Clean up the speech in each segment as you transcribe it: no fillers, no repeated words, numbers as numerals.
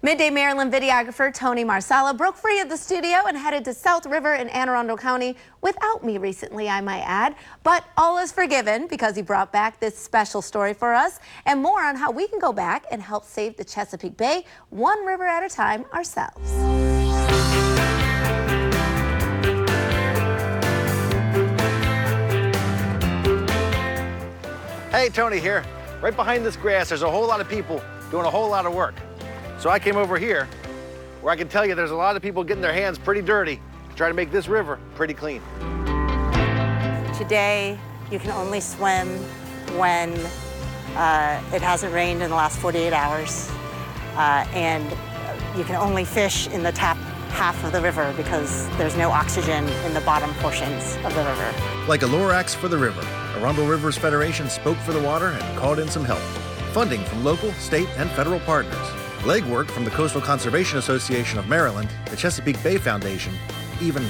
Midday Maryland videographer Tony Marsala broke free of the studio and headed to South River in Anne Arundel County without me recently, I might add. But all is forgiven because he brought back this special story for us and more on how we can go back and help save the Chesapeake Bay one river at a time ourselves. Hey, Tony here. Right behind this grass, there's a whole lot of people doing a whole lot of work. So I came over here, where I can tell you there's a lot of people getting their hands pretty dirty to try to make this river pretty clean. Today, you can only swim when it hasn't rained in the last 48 hours. And you can only fish in the top half of the river because there's no oxygen in the bottom portions of the river. Like a Lorax for the river, Arundel Rivers Federation spoke for the water and called in some help. Funding from local, state, and federal partners. Legwork from the Coastal Conservation Association of Maryland, the Chesapeake Bay Foundation, even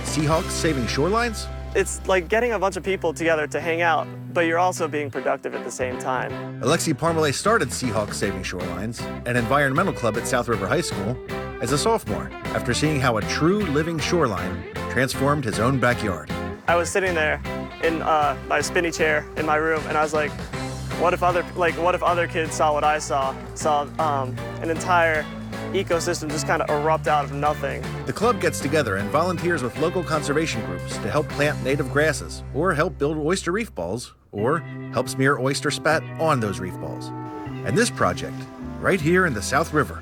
Seahawks Saving Shorelines? It's like getting a bunch of people together to hang out, but you're also being productive at the same time. Alexi Parmalee started Seahawks Saving Shorelines, an environmental club at South River High School, as a sophomore, after seeing how a true living shoreline transformed his own backyard. I was sitting there in my spinny chair in my room, and I was like, what if other kids saw what I saw an entire ecosystem just kind of erupt out of nothing. The club gets together and volunteers with local conservation groups to help plant native grasses, or help build oyster reef balls, or help smear oyster spat on those reef balls. And this project, right here in the South River,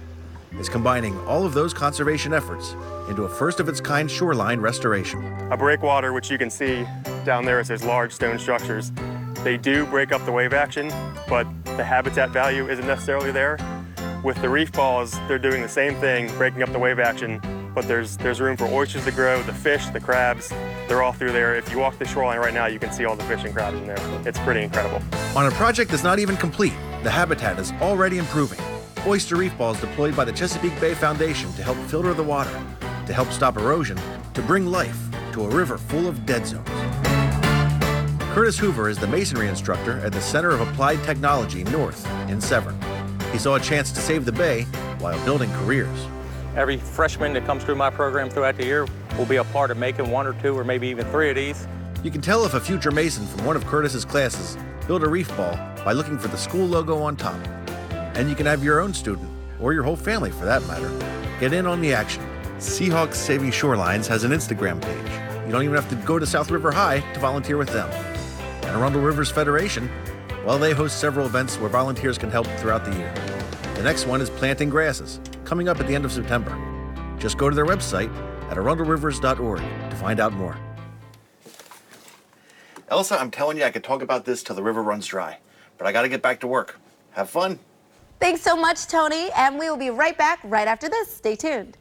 is combining all of those conservation efforts into a first-of-its-kind shoreline restoration. A breakwater, which you can see down there as there's large stone structures, they do break up the wave action, but the habitat value isn't necessarily there. With the reef balls, they're doing the same thing, breaking up the wave action, but there's room for oysters to grow, the fish, the crabs, they're all through there. If you walk the shoreline right now, you can see all the fish and crabs in there. It's pretty incredible. On a project that's not even complete, the habitat is already improving. Oyster reef balls deployed by the Chesapeake Bay Foundation to help filter the water, to help stop erosion, to bring life to a river full of dead zones. Curtis Hoover is the masonry instructor at the Center of Applied Technology North in Severn. He saw a chance to save the bay while building careers. Every freshman that comes through my program throughout the year will be a part of making one or two or maybe even three of these. You can tell if a future mason from one of Curtis's classes built a reef ball by looking for the school logo on top. And you can have your own student, or your whole family for that matter, get in on the action. Seahawks Saving Shorelines has an Instagram page. You don't even have to go to South River High to volunteer with them. And Arundel Rivers Federation, well, they host several events where volunteers can help throughout the year. The next one is planting grasses, coming up at the end of September. Just go to their website at arundelrivers.org to find out more. Elsa, I'm telling you, I could talk about this till the river runs dry, but I gotta get back to work. Have fun. Thanks so much, Tony, and we will be right back right after this. Stay tuned.